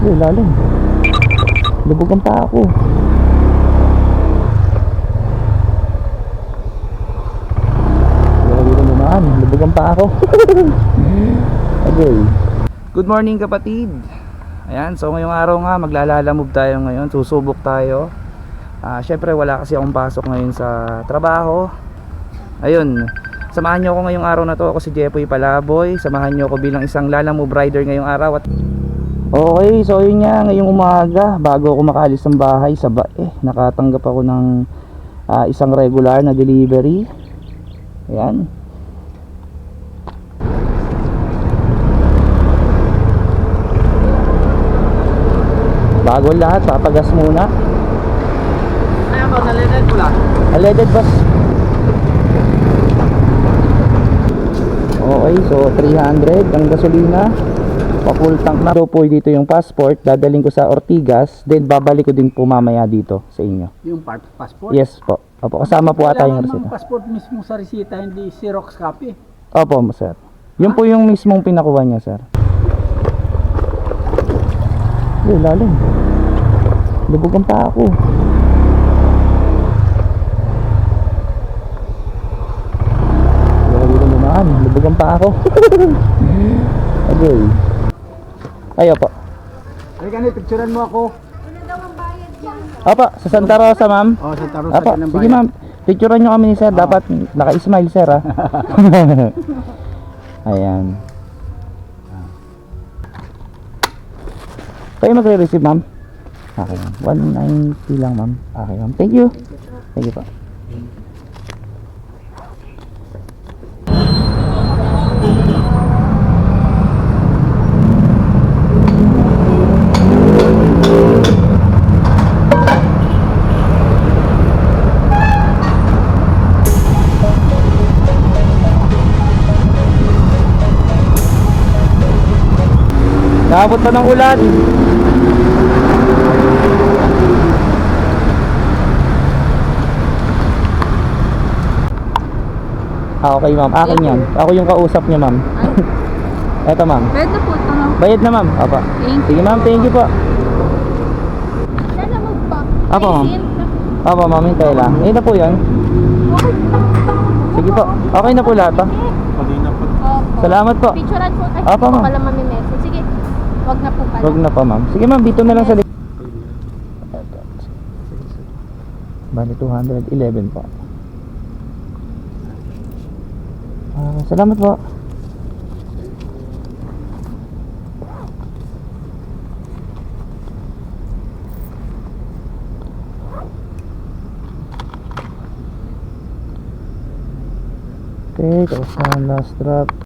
Uy, lalim. Lubog ang paa ko. Grabe na naman. Lubog ang paa ko. Okay. Good morning kapatid. Ayan, so ngayong araw nga maglalalamove tayo ngayon. Susubok tayo. Syempre wala kasi akong pasok ngayon sa trabaho. Ayun, samahan nyo ako ngayong araw na to. Ako si Jepoy Palaboy. Samahan nyo ako bilang isang lalamove rider ngayong araw. Okay, so yun nga, ngayong umaga bago ako makaalis ng bahay sa nakatanggap ako ng isang regular na delivery. Ayan. Bago lahat, papagas muna. Ay ako, nalilit ko lang. Unleaded boss. Okay, so 300 ang gasolina. Pa-full tank na. So po dito yung passport, dadaling ko sa Ortigas, then babalik ko din po mamaya dito sa inyo. Yung passport? Yes po. Opo, kasama po ata yung resita. Passport mismo sa resita, hindi Xerox copy. Opo, sir. Yun po yung mismong pinakuha niya, sir. Uy, lalim. Lubog ang paa ko. Grabe na naman. Lubog ang paa ko. Okay. Ayo po. Ay ganit, picturean mo ako. Opo, sa Santa Rosa, ma'am. Oh, sa Taros Opo, sa sige ma'am. Picturean nyo kami ni sir. Dapat naka-smile, sir, ha. Ayan. Kayo magre-receive, ma'am? Okay, ma'am. 190 lang, ma'am. Okay, ma'am. Thank you. Thank you po. Nakabot pa ng ulan. Okay ma'am, akin yan. Ako yung kausap niya ma'am. Eto ma'am. Bayad na po ito, ma'am. Bayad na ma'am. Apa. Sige ma'am, thank you po. Lalamog pa. Apo ma'am. Apa ma'am, hintay lang. Ayun na po yan. Sige po. Okay na po lahat pa. Salamat po. Picturean po. Ay, Apo, hindi ma'am. ko pala mamimessage. Sige, wag na po pala. Wag na pa ma'am. Sige ma'am, dito na lang sa likod. Bali 211 po. Salamat po. Okay, tapos na ang last drop.